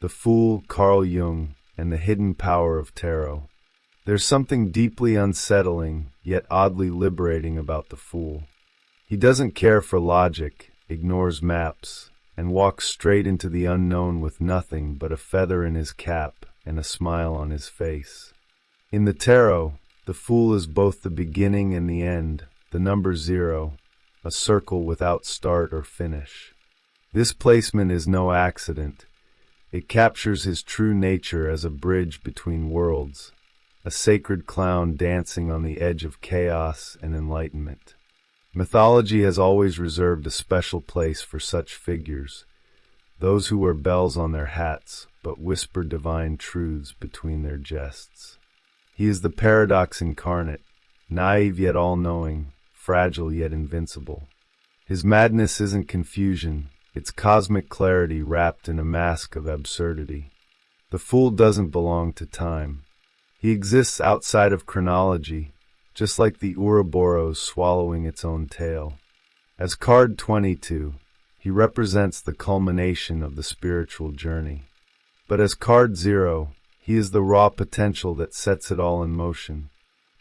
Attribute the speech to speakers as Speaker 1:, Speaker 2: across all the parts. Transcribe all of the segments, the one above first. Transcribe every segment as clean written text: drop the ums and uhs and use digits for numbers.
Speaker 1: The Fool, Carl Jung, and the Hidden Power of Tarot. There's something deeply unsettling, yet oddly liberating about the Fool. He doesn't care for logic, ignores maps, and walks straight into the unknown with nothing but a feather in his cap and a smile on his face. In the tarot, the Fool is both the beginning and the end, the number 0, a circle without start or finish. This placement is no accident. It captures his true nature as a bridge between worlds, a sacred clown dancing on the edge of chaos and enlightenment. Mythology has always reserved a special place for such figures, those who wear bells on their hats but whisper divine truths between their jests. He is the paradox incarnate, naive yet all-knowing, fragile yet invincible. His madness isn't confusion, it's cosmic clarity wrapped in a mask of absurdity. The Fool doesn't belong to time. He exists outside of chronology, just like the Ouroboros swallowing its own tail. As card 22, he represents the culmination of the spiritual journey. But as card 0, he is the raw potential that sets it all in motion.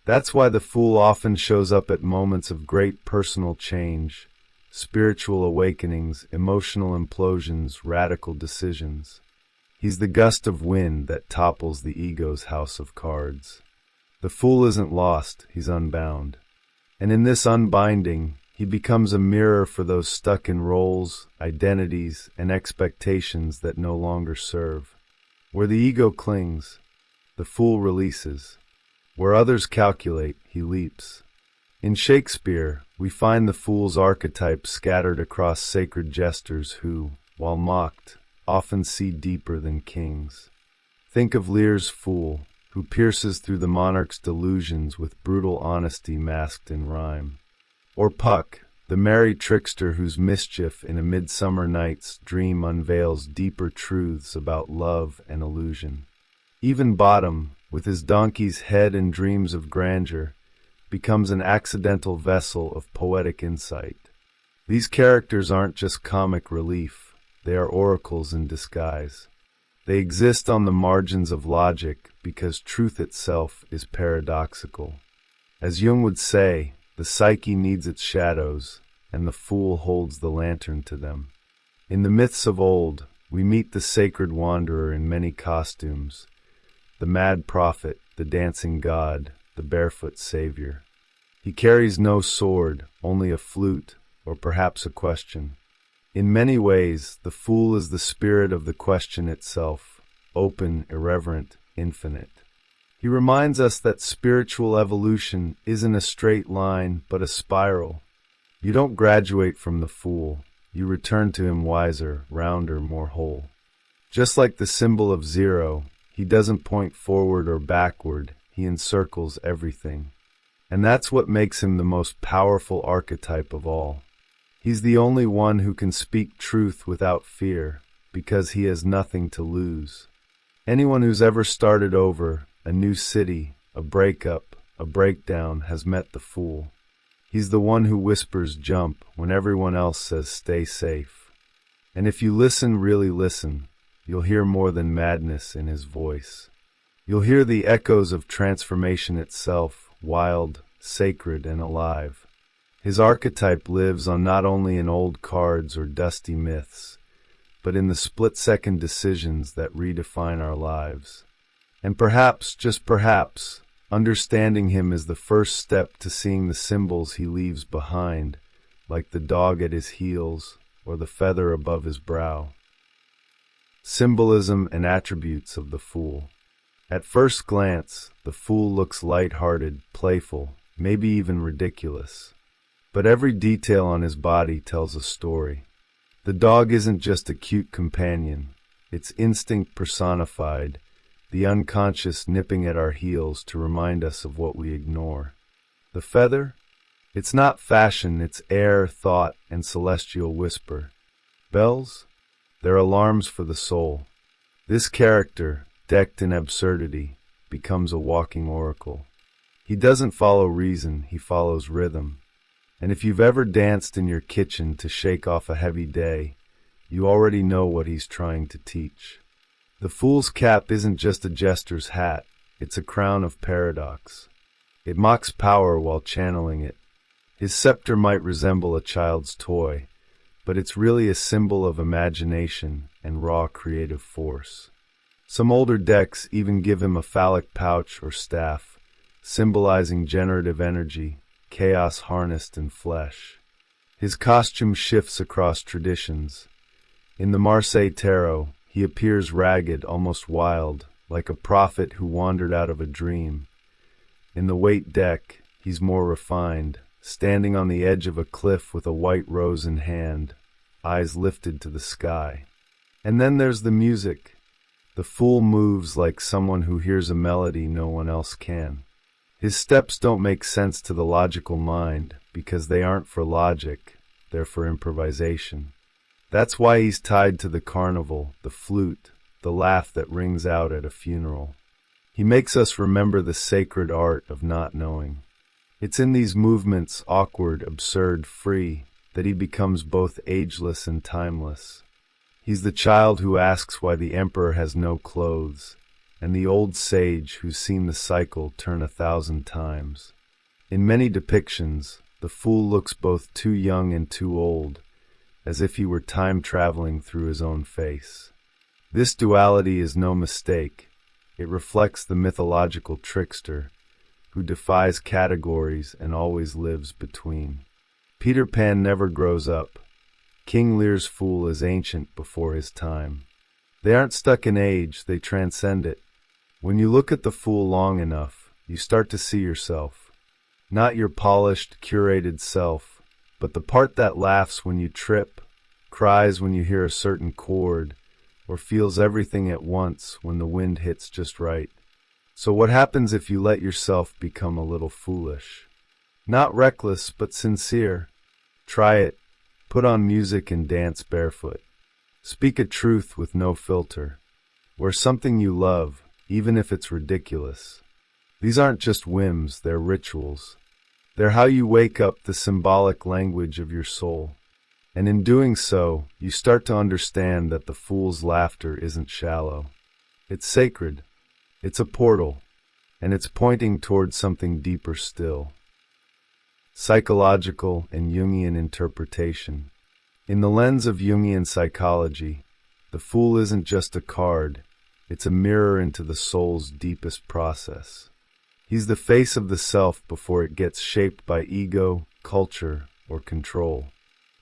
Speaker 1: That's why the Fool often shows up at moments of great personal change, spiritual awakenings, emotional implosions, radical decisions. He's the gust of wind that topples the ego's house of cards. The Fool isn't lost, he's unbound. And in this unbinding, he becomes a mirror for those stuck in roles, identities, and expectations that no longer serve. Where the ego clings, the Fool releases. Where others calculate, he leaps. In Shakespeare, we find the Fool's archetype scattered across sacred jesters who, while mocked, often see deeper than kings. Think of Lear's Fool, who pierces through the monarch's delusions with brutal honesty masked in rhyme. Or Puck, the merry trickster whose mischief in A Midsummer Night's Dream unveils deeper truths about love and illusion. Even Bottom, with his donkey's head and dreams of grandeur, becomes an accidental vessel of poetic insight. These characters aren't just comic relief, they are oracles in disguise. They exist on the margins of logic because truth itself is paradoxical. As Jung would say, the psyche needs its shadows, and the Fool holds the lantern to them. In the myths of old, we meet the sacred wanderer in many costumes, the mad prophet, the dancing god, the barefoot savior. He carries no sword, only a flute, or perhaps a question. In many ways, the Fool is the spirit of the question itself, open, irreverent, infinite. He reminds us that spiritual evolution isn't a straight line, but a spiral. You don't graduate from the Fool. You return to him wiser, rounder, more whole. Just like the symbol of 0, he doesn't point forward or backward. He encircles everything. And that's what makes him the most powerful archetype of all. He's the only one who can speak truth without fear, because he has nothing to lose. Anyone who's ever started over, a new city, a breakup, a breakdown, has met the Fool. He's the one who whispers jump when everyone else says stay safe. And if you listen, really listen, you'll hear more than madness in his voice. You'll hear the echoes of transformation itself, wild, sacred, and alive. His archetype lives on not only in old cards or dusty myths, but in the split-second decisions that redefine our lives. And perhaps, just perhaps, understanding him is the first step to seeing the symbols he leaves behind, like the dog at his heels or the feather above his brow. Symbolism and attributes of the Fool. At first glance, the Fool looks light-hearted, playful, maybe even ridiculous. But every detail on his body tells a story. The dog isn't just a cute companion, it's instinct personified, the unconscious nipping at our heels to remind us of what we ignore. The feather? It's not fashion, it's air, thought, and celestial whisper. Bells? They're alarms for the soul. This character, decked in absurdity, becomes a walking oracle. He doesn't follow reason, he follows rhythm. And if you've ever danced in your kitchen to shake off a heavy day, you already know what he's trying to teach. The fool's cap isn't just a jester's hat, it's a crown of paradox. It mocks power while channeling it. His scepter might resemble a child's toy, but it's really a symbol of imagination and raw creative force. Some older decks even give him a phallic pouch or staff, symbolizing generative energy, chaos harnessed in flesh. His costume shifts across traditions. In the Marseille Tarot, he appears ragged, almost wild, like a prophet who wandered out of a dream. In the Waite deck, he's more refined, standing on the edge of a cliff with a white rose in hand, eyes lifted to the sky. And then there's the music. The fool moves like someone who hears a melody no one else can. His steps don't make sense to the logical mind, because they aren't for logic, they're for improvisation. That's why he's tied to the carnival, the flute, the laugh that rings out at a funeral. He makes us remember the sacred art of not knowing. It's in these movements, awkward, absurd, free, that he becomes both ageless and timeless. He's the child who asks why the emperor has no clothes, and the old sage who's seen the cycle turn 1,000 times. In many depictions, the fool looks both too young and too old, as if he were time-traveling through his own face. This duality is no mistake. It reflects the mythological trickster, who defies categories and always lives between. Peter Pan never grows up. King Lear's fool is ancient before his time. They aren't stuck in age, they transcend it. When you look at the fool long enough, you start to see yourself. Not your polished, curated self, but the part that laughs when you trip, cries when you hear a certain chord, or feels everything at once when the wind hits just right. So what happens if you let yourself become a little foolish? Not reckless, but sincere. Try it. Put on music and dance barefoot. Speak a truth with no filter. Wear something you love, even if it's ridiculous. These aren't just whims, they're rituals. They're how you wake up the symbolic language of your soul. And in doing so, you start to understand that the fool's laughter isn't shallow. It's sacred. It's a portal. And it's pointing towards something deeper still. Psychological and Jungian interpretation. In the lens of Jungian psychology, the fool isn't just a card, it's a mirror into the soul's deepest process. He's the face of the self before it gets shaped by ego, culture, or control.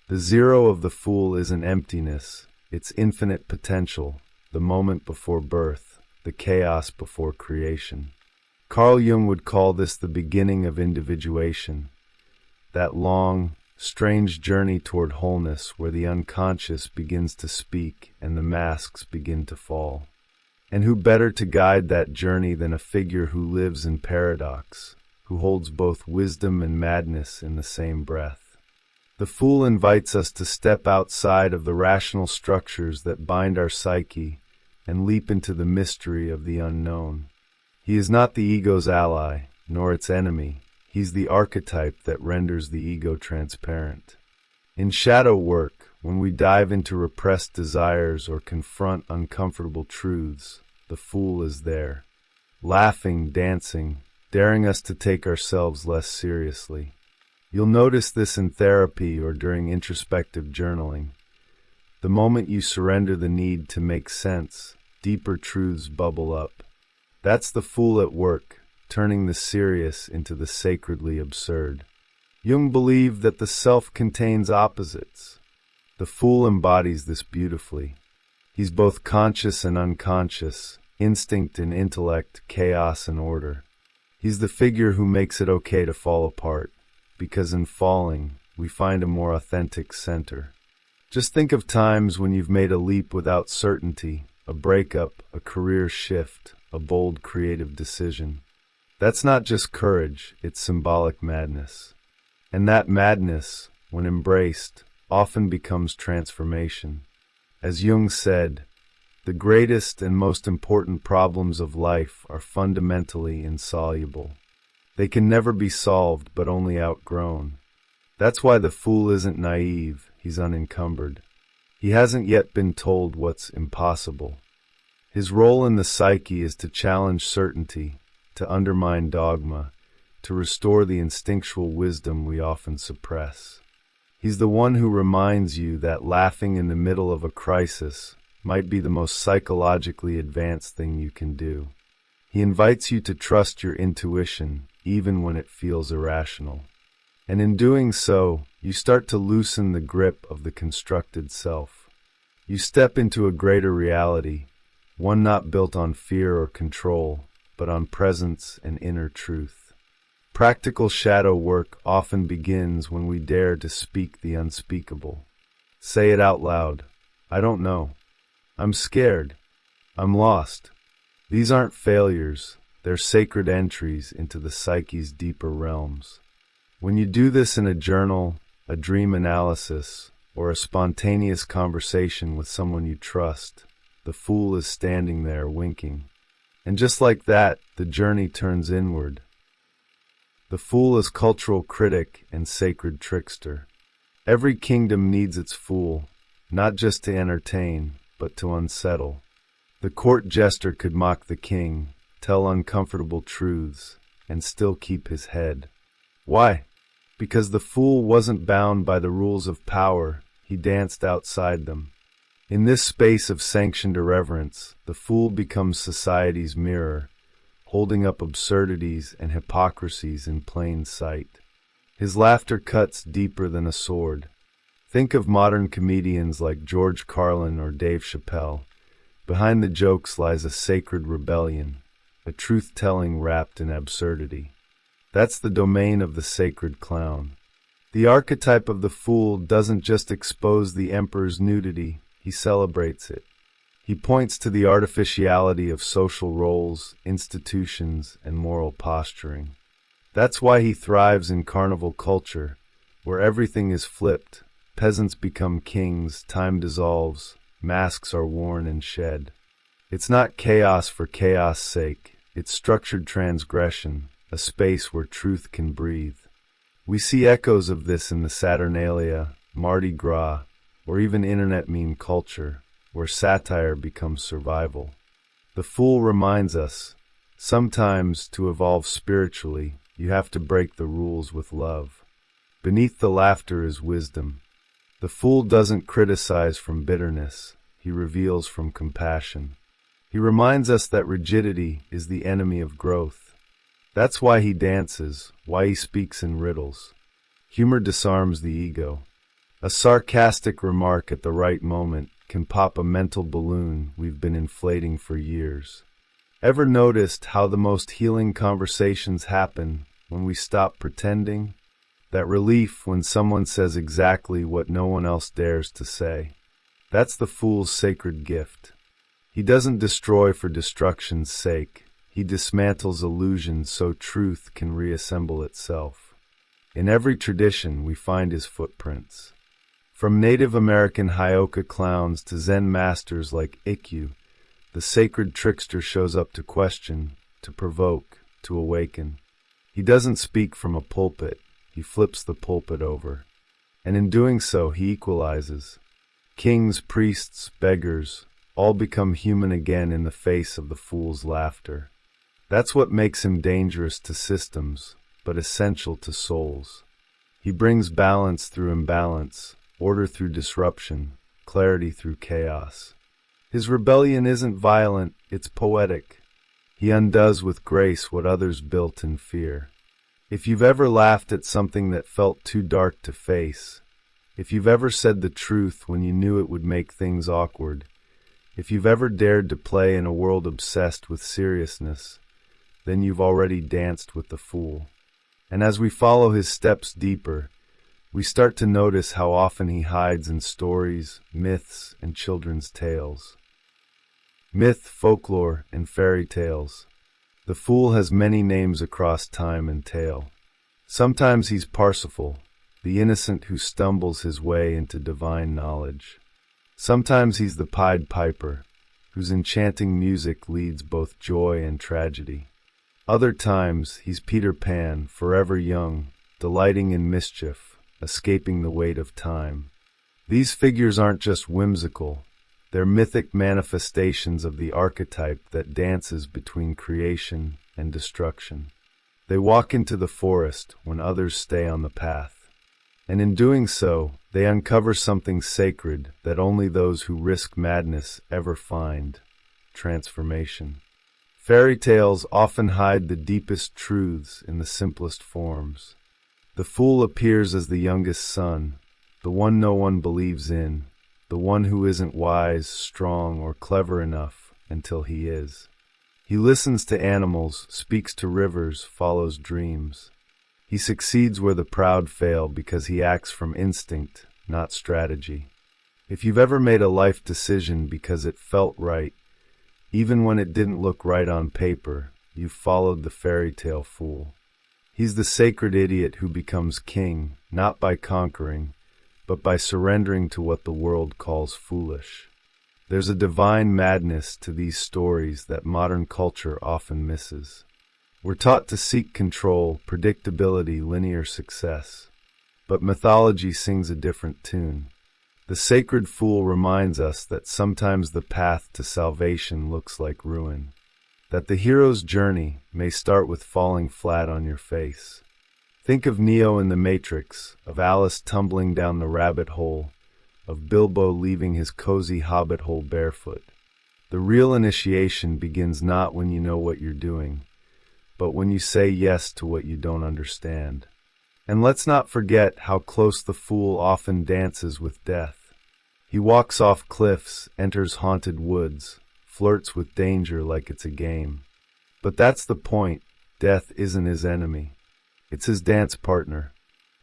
Speaker 1: The zero of the fool isn't emptiness, it's infinite potential, the moment before birth, the chaos before creation. Carl Jung would call this the beginning of individuation, that long, strange journey toward wholeness where the unconscious begins to speak and the masks begin to fall. And who better to guide that journey than a figure who lives in paradox, who holds both wisdom and madness in the same breath? The fool invites us to step outside of the rational structures that bind our psyche and leap into the mystery of the unknown. He is not the ego's ally, nor its enemy. He's the archetype that renders the ego transparent. In shadow work, when we dive into repressed desires or confront uncomfortable truths, the fool is there, laughing, dancing, daring us to take ourselves less seriously. You'll notice this in therapy or during introspective journaling. The moment you surrender the need to make sense, deeper truths bubble up. That's the fool at work, turning the serious into the sacredly absurd. Jung believed that the self contains opposites. The fool embodies this beautifully. He's both conscious and unconscious, instinct and intellect, chaos and order. He's the figure who makes it okay to fall apart, because in falling, we find a more authentic center. Just think of times when you've made a leap without certainty, a breakup, a career shift, a bold creative decision. That's not just courage, it's symbolic madness. And that madness, when embraced, often becomes transformation. As Jung said, the greatest and most important problems of life are fundamentally insoluble. They can never be solved, but only outgrown. That's why the fool isn't naive, he's unencumbered. He hasn't yet been told what's impossible. His role in the psyche is to challenge certainty, to undermine dogma, to restore the instinctual wisdom we often suppress. He's the one who reminds you that laughing in the middle of a crisis might be the most psychologically advanced thing you can do. He invites you to trust your intuition, even when it feels irrational. And in doing so, you start to loosen the grip of the constructed self. You step into a greater reality, one not built on fear or control, but on presence and inner truth. Practical shadow work often begins when we dare to speak the unspeakable. Say it out loud. I don't know. I'm scared. I'm lost. These aren't failures, they're sacred entries into the psyche's deeper realms. When you do this in a journal, a dream analysis, or a spontaneous conversation with someone you trust, the fool is standing there winking. And just like that, the journey turns inward. The fool is cultural critic and sacred trickster. Every kingdom needs its fool, not just to entertain, but to unsettle. The court jester could mock the king, tell uncomfortable truths, and still keep his head. Why? Because the fool wasn't bound by the rules of power, he danced outside them. In this space of sanctioned irreverence, the fool becomes society's mirror, holding up absurdities and hypocrisies in plain sight. His laughter cuts deeper than a sword. Think of modern comedians like George Carlin or Dave Chappelle. Behind the jokes lies a sacred rebellion, a truth-telling wrapped in absurdity. That's the domain of the sacred clown. The archetype of the fool doesn't just expose the emperor's nudity, he celebrates it. He points to the artificiality of social roles, institutions, and moral posturing. That's why he thrives in carnival culture, where everything is flipped, peasants become kings, time dissolves, masks are worn and shed. It's not chaos for chaos' sake, it's structured transgression, a space where truth can breathe. We see echoes of this in the Saturnalia, Mardi Gras, or even internet meme culture, where satire becomes survival. The fool reminds us, sometimes to evolve spiritually, you have to break the rules with love. Beneath the laughter is wisdom. The fool doesn't criticize from bitterness, he reveals from compassion. He reminds us that rigidity is the enemy of growth. That's why he dances, why he speaks in riddles. Humor disarms the ego. A sarcastic remark at the right moment can pop a mental balloon we've been inflating for years. Ever noticed how the most healing conversations happen when we stop pretending? That relief when someone says exactly what no one else dares to say. That's the fool's sacred gift. He doesn't destroy for destruction's sake. He dismantles illusions so truth can reassemble itself. In every tradition we find his footprints. From Native American Hioka clowns to Zen masters like Ikkyu, the sacred trickster shows up to question, to provoke, to awaken. He doesn't speak from a pulpit, he flips the pulpit over. And in doing so, he equalizes. Kings, priests, beggars, all become human again in the face of the fool's laughter. That's what makes him dangerous to systems, but essential to souls. He brings balance through imbalance, order through disruption, clarity through chaos. His rebellion isn't violent, it's poetic. He undoes with grace what others built in fear. If you've ever laughed at something that felt too dark to face, if you've ever said the truth when you knew it would make things awkward, if you've ever dared to play in a world obsessed with seriousness, then you've already danced with the fool. And as we follow his steps deeper, we start to notice how often he hides in stories, myths, and children's tales. Myth, folklore, and fairy tales. The fool has many names across time and tale. Sometimes he's Parsifal, the innocent who stumbles his way into divine knowledge. Sometimes he's the Pied Piper, whose enchanting music leads both joy and tragedy. Other times he's Peter Pan, forever young, delighting in mischief, escaping the weight of time. These figures aren't just whimsical, They're mythic manifestations of the archetype that dances between creation and destruction. They walk into the forest when others stay on the path. And in doing so, they uncover something sacred that only those who risk madness ever find: transformation. Fairy tales often hide the deepest truths in the simplest forms. The fool appears as the youngest son, the one no one believes in, the one who isn't wise, strong, or clever enough until he is. He listens to animals, speaks to rivers, follows dreams. He succeeds where the proud fail because he acts from instinct, not strategy. If you've ever made a life decision because it felt right, even when it didn't look right on paper, you've followed the fairy tale fool. He's the sacred idiot who becomes king, not by conquering, but by surrendering to what the world calls foolish. There's a divine madness to these stories that modern culture often misses. We're taught to seek control, predictability, linear success. But mythology sings a different tune. The sacred fool reminds us that sometimes the path to salvation looks like ruin, that the hero's journey may start with falling flat on your face. Think of Neo in the Matrix, of Alice tumbling down the rabbit hole, of Bilbo leaving his cozy hobbit hole barefoot. The real initiation begins not when you know what you're doing, but when you say yes to what you don't understand. And let's not forget how close the fool often dances with death. He walks off cliffs, enters haunted woods, flirts with danger like it's a game. But that's the point. Death isn't his enemy. It's his dance partner.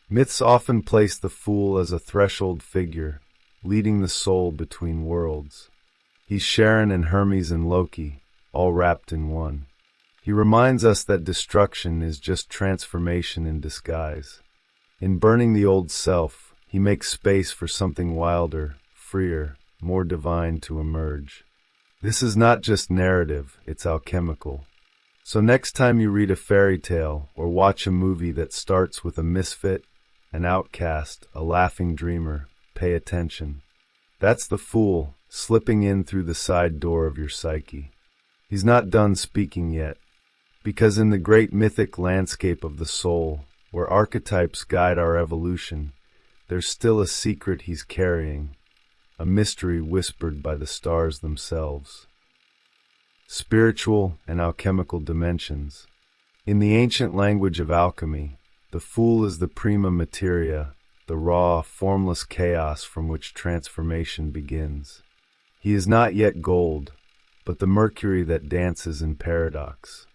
Speaker 1: Myths often place the fool as a threshold figure, leading the soul between worlds. He's Sharon and Hermes and Loki, all wrapped in one. He reminds us that destruction is just transformation in disguise. In burning the old self, he makes space for something wilder, freer, more divine to emerge. This is not just narrative, it's alchemical. So next time you read a fairy tale or watch a movie that starts with a misfit, an outcast, a laughing dreamer, pay attention. That's the fool, slipping in through the side door of your psyche. He's not done speaking yet, because in the great mythic landscape of the soul, where archetypes guide our evolution, there's still a secret he's carrying, a mystery whispered by the stars themselves. Spiritual and alchemical dimensions. In the ancient language of alchemy, the fool is the prima materia, the raw, formless chaos from which transformation begins. He is not yet gold, but the mercury that dances in paradox.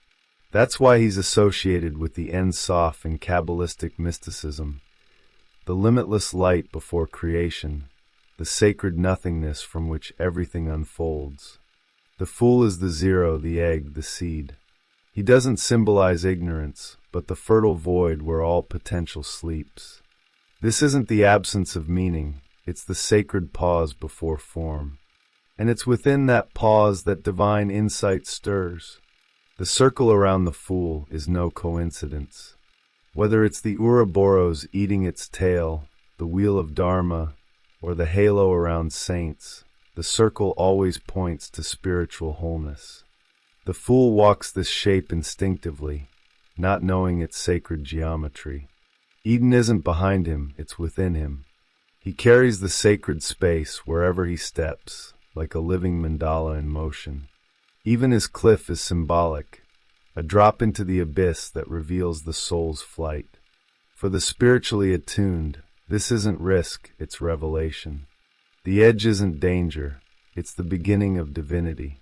Speaker 1: That's why he's associated with the Ein Sof in Kabbalistic mysticism, the limitless light before creation, the sacred nothingness from which everything unfolds. The fool is the zero, the egg, the seed. He doesn't symbolize ignorance, but the fertile void where all potential sleeps. This isn't the absence of meaning, it's the sacred pause before form. And it's within that pause that divine insight stirs. The circle around the fool is no coincidence. Whether it's the Ouroboros eating its tail, the wheel of Dharma, or the halo around saints, the circle always points to spiritual wholeness. The fool walks this shape instinctively, not knowing its sacred geometry. Eden isn't behind him, it's within him. He carries the sacred space wherever he steps, like a living mandala in motion. Even his cliff is symbolic, a drop into the abyss that reveals the soul's flight. For the spiritually attuned, this isn't risk, it's revelation. The edge isn't danger, it's the beginning of divinity.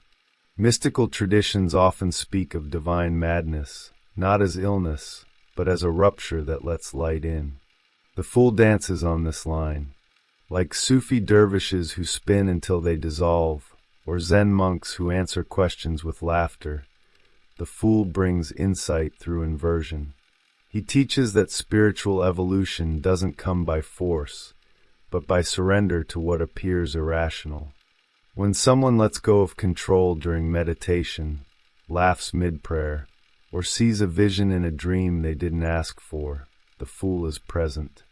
Speaker 1: Mystical traditions often speak of divine madness, not as illness, but as a rupture that lets light in. The fool dances on this line. Like Sufi dervishes who spin until they dissolve, or Zen monks who answer questions with laughter, the fool brings insight through inversion. He teaches that spiritual evolution doesn't come by force, but by surrender to what appears irrational. When someone lets go of control during meditation, laughs mid-prayer, or sees a vision in a dream they didn't ask for, the fool is present.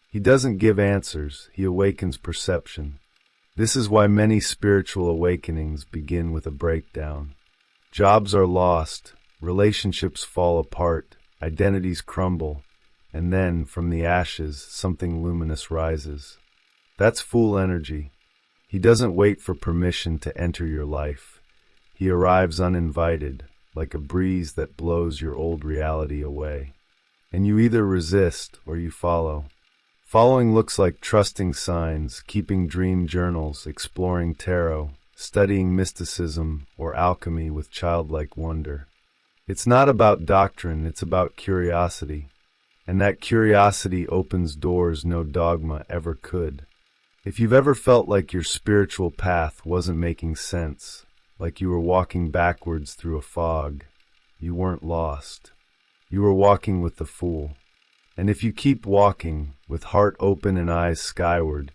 Speaker 1: He doesn't give answers, he awakens perception. This is why many spiritual awakenings begin with a breakdown. Jobs are lost, relationships fall apart, identities crumble, and then, from the ashes, something luminous rises. That's Fool energy. He doesn't wait for permission to enter your life. He arrives uninvited, like a breeze that blows your old reality away. And you either resist or you follow. Following looks like trusting signs, keeping dream journals, exploring tarot, studying mysticism or alchemy with childlike wonder. It's not about doctrine, it's about curiosity. And that curiosity opens doors no dogma ever could. If you've ever felt like your spiritual path wasn't making sense, like you were walking backwards through a fog, you weren't lost. You were walking with the Fool. And if you keep walking, with heart open and eyes skyward,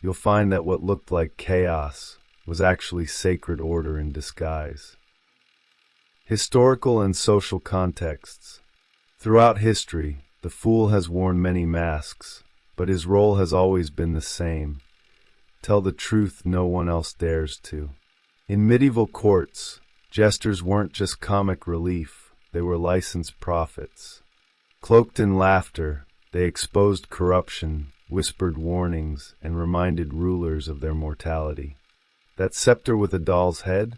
Speaker 1: you'll find that what looked like chaos was actually sacred order in disguise. Historical and social contexts. Throughout history, the Fool has worn many masks, but his role has always been the same. Tell the truth no one else dares to. In medieval courts, jesters weren't just comic relief, they were licensed prophets. Cloaked in laughter, they exposed corruption, whispered warnings, and reminded rulers of their mortality. That scepter with a doll's head?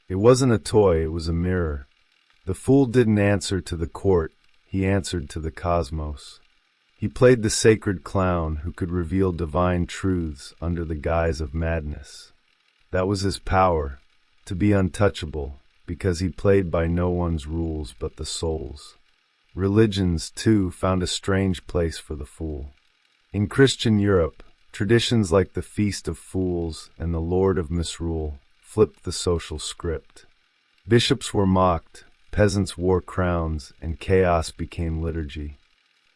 Speaker 1: It wasn't a toy, it was a mirror. The Fool didn't answer to the court, he answered to the cosmos. He played the sacred clown who could reveal divine truths under the guise of madness. That was his power, to be untouchable, because he played by no one's rules but the soul's. Religions, too, found a strange place for the Fool. In Christian Europe, traditions like the Feast of Fools and the Lord of Misrule flipped the social script. Bishops were mocked, peasants wore crowns, and chaos became liturgy.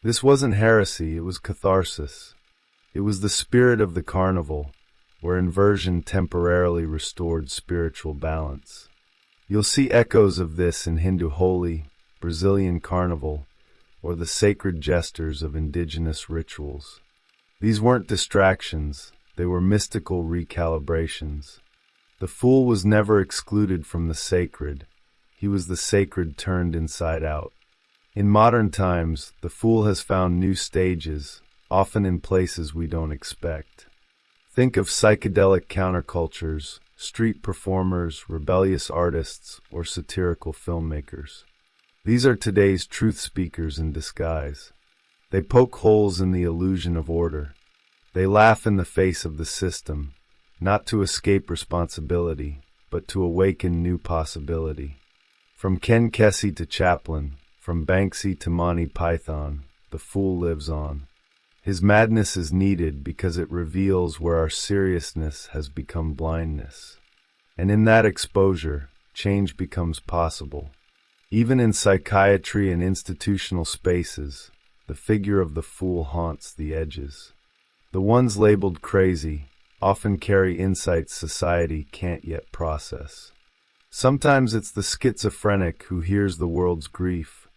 Speaker 1: This wasn't heresy, it was catharsis. It was the spirit of the carnival, where inversion temporarily restored spiritual balance. You'll see echoes of this in Hindu Holi, Brazilian Carnival, or the sacred gestures of indigenous rituals. These weren't distractions, they were mystical recalibrations. The Fool was never excluded from the sacred, he was the sacred turned inside out. In modern times, the Fool has found new stages, often in places we don't expect. Think of psychedelic countercultures, street performers, rebellious artists, or satirical filmmakers. These are today's truth speakers in disguise. They poke holes in the illusion of order. They laugh in the face of the system, not to escape responsibility, but to awaken new possibility. From Ken Kesey to Chaplin, from Banksy to Monty Python, the Fool lives on. His madness is needed because it reveals where our seriousness has become blindness. And in that exposure, change becomes possible. Even in psychiatry and institutional spaces, the figure of the Fool haunts the edges. The ones labeled crazy often carry insights society can't yet process. Sometimes it's the schizophrenic who hears the world's grief,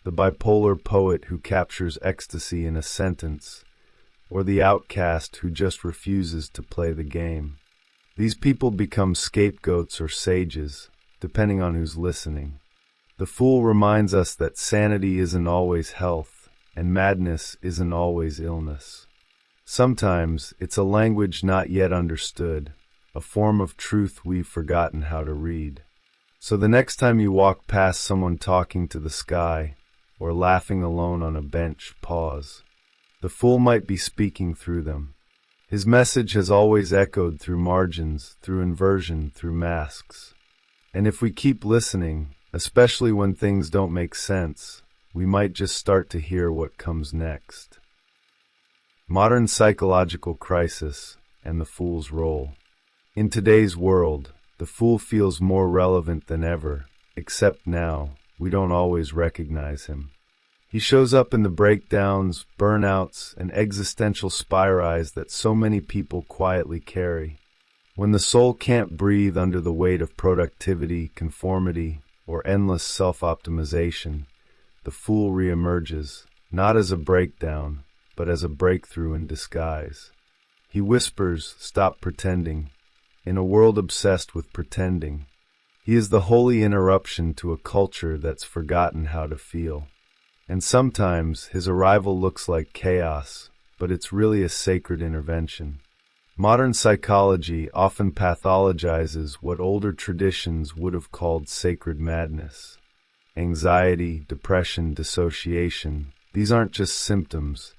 Speaker 1: the bipolar poet who captures ecstasy in a sentence, or the outcast who just refuses to play the game. These people become scapegoats or sages, depending on who's listening. The Fool reminds us that sanity isn't always health, and madness isn't always illness. Sometimes it's a language not yet understood, a form of truth we've forgotten how to read. So the next time you walk past someone talking to the sky, or laughing alone on a bench, pause. The Fool might be speaking through them. His message has always echoed through margins, through inversion, through masks. And if we keep listening, especially when things don't make sense, we might just start to hear what comes next. Modern psychological crisis and the Fool's role. In today's world, the Fool feels more relevant than ever, except now, we don't always recognize him. He shows up in the breakdowns, burnouts, and existential spirals that so many people quietly carry. When the soul can't breathe under the weight of productivity, conformity, or endless self-optimization, the Fool reemerges, not as a breakdown, but as a breakthrough in disguise. He whispers, "Stop pretending," in a world obsessed with pretending. He is the holy interruption to a culture that's forgotten how to feel. And sometimes his arrival looks like chaos, but it's really a sacred intervention. Modern psychology often pathologizes what older traditions would have called sacred madness. Anxiety, depression, dissociation, these aren't just symptoms.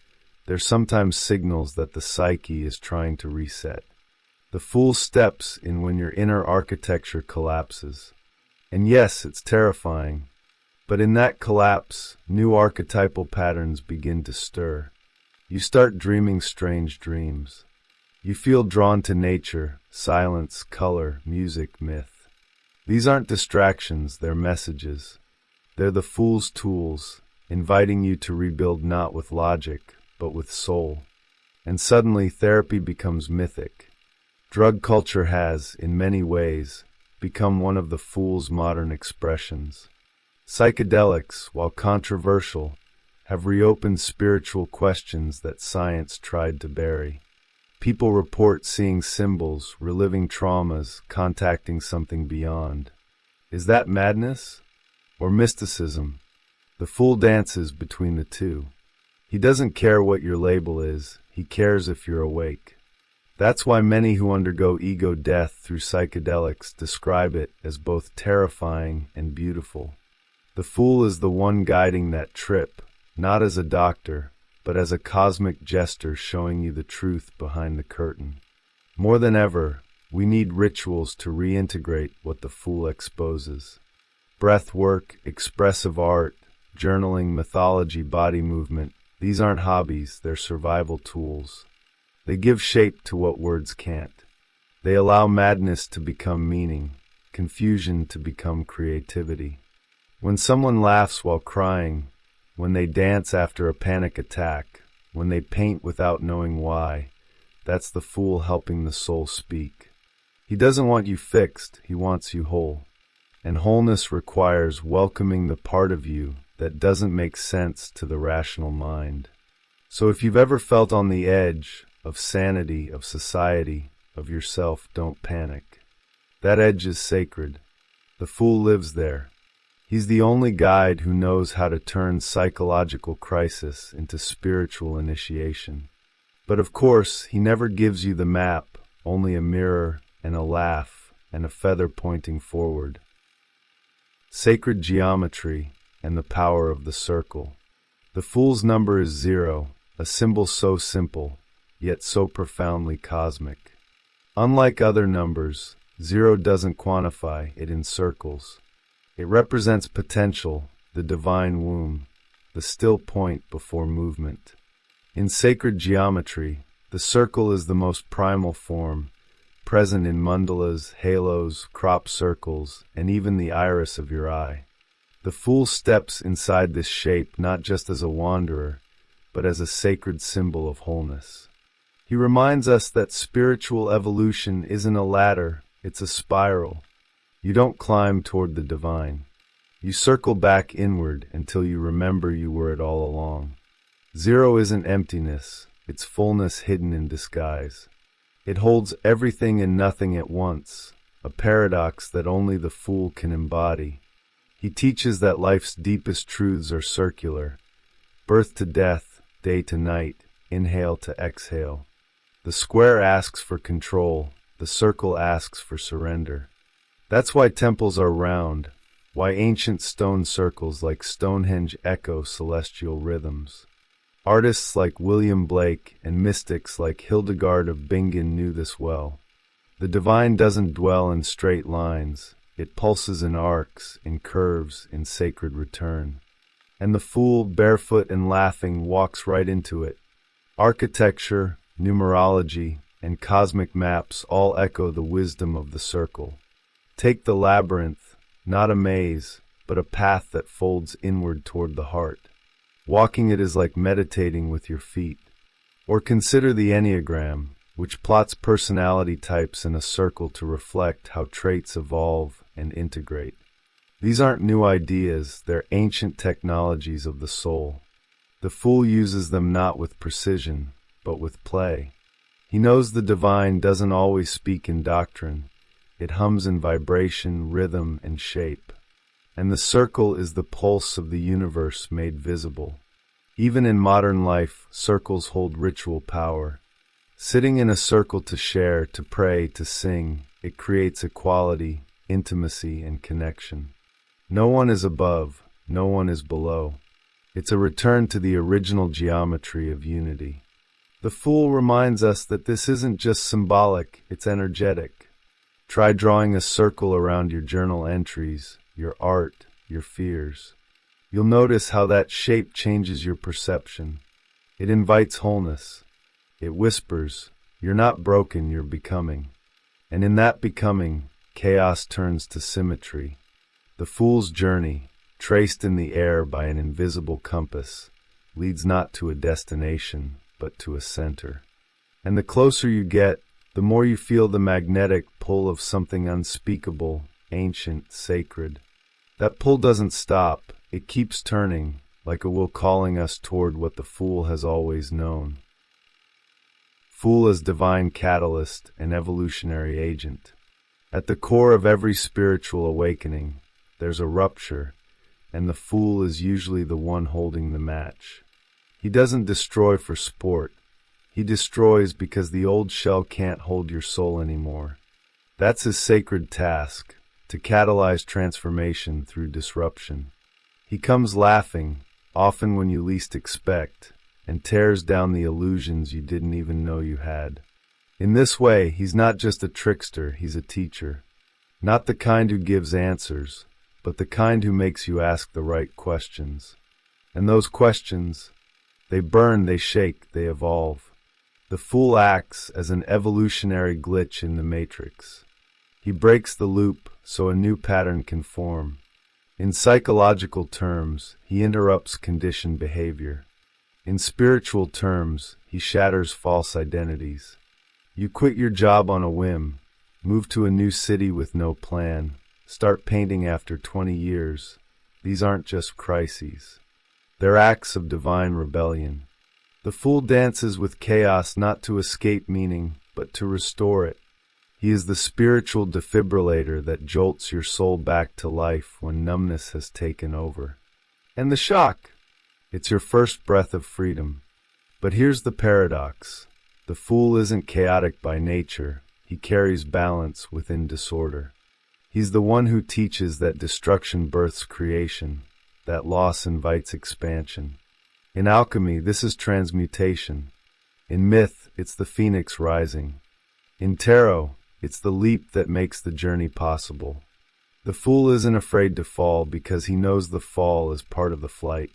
Speaker 1: They're sometimes signals that the psyche is trying to reset. The fool steps in when your inner architecture collapses. And yes, it's terrifying. But in that collapse, new archetypal patterns begin to stir. You start dreaming strange dreams. You feel drawn to nature, silence, color, music, myth. These aren't distractions, they're messages. They're the fool's tools, inviting you to rebuild not with logic, but with soul. And suddenly therapy becomes mythic. Drug culture has, in many ways, become one of the fool's modern expressions. Psychedelics, while controversial, have reopened spiritual questions that science tried to bury. People report seeing symbols, reliving traumas, contacting something beyond. Is that madness? Or mysticism? The fool dances between the two. He doesn't care what your label is, he cares if you're awake. That's why many who undergo ego death through psychedelics describe it as both terrifying and beautiful. The fool is the one guiding that trip, not as a doctor, but as a cosmic jester showing you the truth behind the curtain. More than ever, we need rituals to reintegrate what the fool exposes. Breath work, expressive art, journaling, mythology, body movement, these aren't hobbies, they're survival tools. They give shape to what words can't. They allow madness to become meaning, confusion to become creativity. When someone laughs while crying, when they dance after a panic attack, when they paint without knowing why, that's the fool helping the soul speak. He doesn't want you fixed, he wants you whole. And wholeness requires welcoming the part of you that doesn't make sense to the rational mind. So if you've ever felt on the edge of sanity, of society, of yourself, don't panic. That edge is sacred. The fool lives there. He's the only guide who knows how to turn psychological crisis into spiritual initiation. But of course, he never gives you the map, only a mirror and a laugh and a feather pointing forward. Sacred geometry and the power of the circle. The fool's number is 0, a symbol so simple, yet so profoundly cosmic. Unlike other numbers, 0 doesn't quantify, it encircles. It represents potential, the divine womb, the still point before movement. In sacred geometry, the circle is the most primal form, present in mandalas, halos, crop circles, and even the iris of your eye. The fool steps inside this shape not just as a wanderer, but as a sacred symbol of wholeness. He reminds us that spiritual evolution isn't a ladder, it's a spiral. You don't climb toward the divine. You circle back inward until you remember you were it all along. 0 isn't emptiness, it's fullness hidden in disguise. It holds everything and nothing at once, a paradox that only the fool can embody. He teaches that life's deepest truths are circular. Birth to death, day to night, inhale to exhale. The square asks for control, the circle asks for surrender. That's why temples are round, why ancient stone circles like Stonehenge echo celestial rhythms. Artists like William Blake and mystics like Hildegard of Bingen knew this well. The divine doesn't dwell in straight lines, it pulses in arcs, in curves, in sacred return. And the fool, barefoot and laughing, walks right into it. Architecture, numerology, and cosmic maps all echo the wisdom of the circle. Take the labyrinth, not a maze, but a path that folds inward toward the heart. Walking it is like meditating with your feet. Or consider the Enneagram, which plots personality types in a circle to reflect how traits evolve and integrate. These aren't new ideas, they're ancient technologies of the soul. The fool uses them not with precision, but with play. He knows the divine doesn't always speak in doctrine. It hums in vibration, rhythm, and shape. And the circle is the pulse of the universe made visible. Even in modern life, circles hold ritual power. Sitting in a circle to share, to pray, to sing, it creates equality, intimacy, and connection. No one is above, no one is below. It's a return to the original geometry of unity. The Fool reminds us that this isn't just symbolic, it's energetic. Try drawing a circle around your journal entries, your art, your fears. You'll notice how that shape changes your perception. It invites wholeness. It whispers, you're not broken, you're becoming. And in that becoming, chaos turns to symmetry. The Fool's journey, traced in the air by an invisible compass, leads not to a destination, but to a center. And the closer you get, the more you feel the magnetic pull of something unspeakable, ancient, sacred. That pull doesn't stop, it keeps turning, like a will calling us toward what the Fool has always known. Fool as divine catalyst and evolutionary agent. At the core of every spiritual awakening, there's a rupture, and the Fool is usually the one holding the match. He doesn't destroy for sport. He destroys because the old shell can't hold your soul anymore. That's his sacred task, to catalyze transformation through disruption. He comes laughing, often when you least expect, and tears down the illusions you didn't even know you had. In this way, he's not just a trickster, he's a teacher. Not the kind who gives answers, but the kind who makes you ask the right questions. And those questions, they burn, they shake, they evolve. The Fool acts as an evolutionary glitch in the matrix. He breaks the loop so a new pattern can form. In psychological terms, he interrupts conditioned behavior. In spiritual terms, he shatters false identities. You quit your job on a whim, move to a new city with no plan, start painting after 20 years. These aren't just crises. They're acts of divine rebellion. The Fool dances with chaos not to escape meaning, but to restore it. He is the spiritual defibrillator that jolts your soul back to life when numbness has taken over. And the shock! It's your first breath of freedom. But here's the paradox. The Fool isn't chaotic by nature. He carries balance within disorder. He's the one who teaches that destruction births creation, that loss invites expansion. In alchemy, this is transmutation. In myth, it's the phoenix rising. In tarot, it's the leap that makes the journey possible. The Fool isn't afraid to fall because he knows the fall is part of the flight.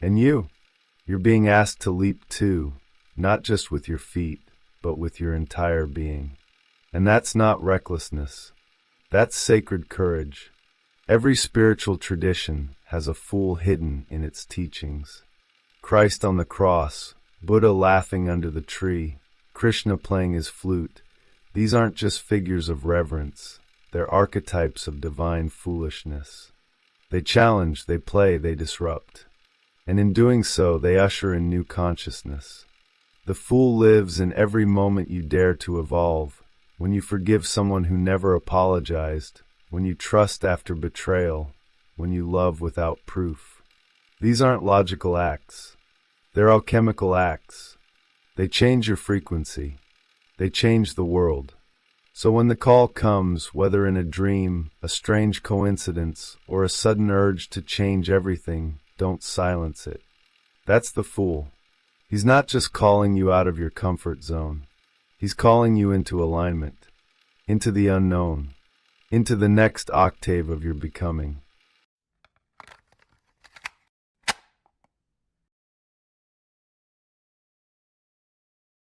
Speaker 1: And you're being asked to leap too, not just with your feet, but with your entire being. And that's not recklessness. That's sacred courage. Every spiritual tradition has a Fool hidden in its teachings. Christ on the cross, Buddha laughing under the tree, Krishna playing his flute. These aren't just figures of reverence. They're archetypes of divine foolishness. They challenge, they play, they disrupt. And in doing so, they usher in new consciousness. The Fool lives in every moment you dare to evolve, when you forgive someone who never apologized, when you trust after betrayal, when you love without proof. These aren't logical acts. They're alchemical acts. They change your frequency. They change the world. So when the call comes, whether in a dream, a strange coincidence, or a sudden urge to change everything, don't silence it. That's the Fool. He's not just calling you out of your comfort zone. He's calling you into alignment, into the unknown, into the next octave of your becoming.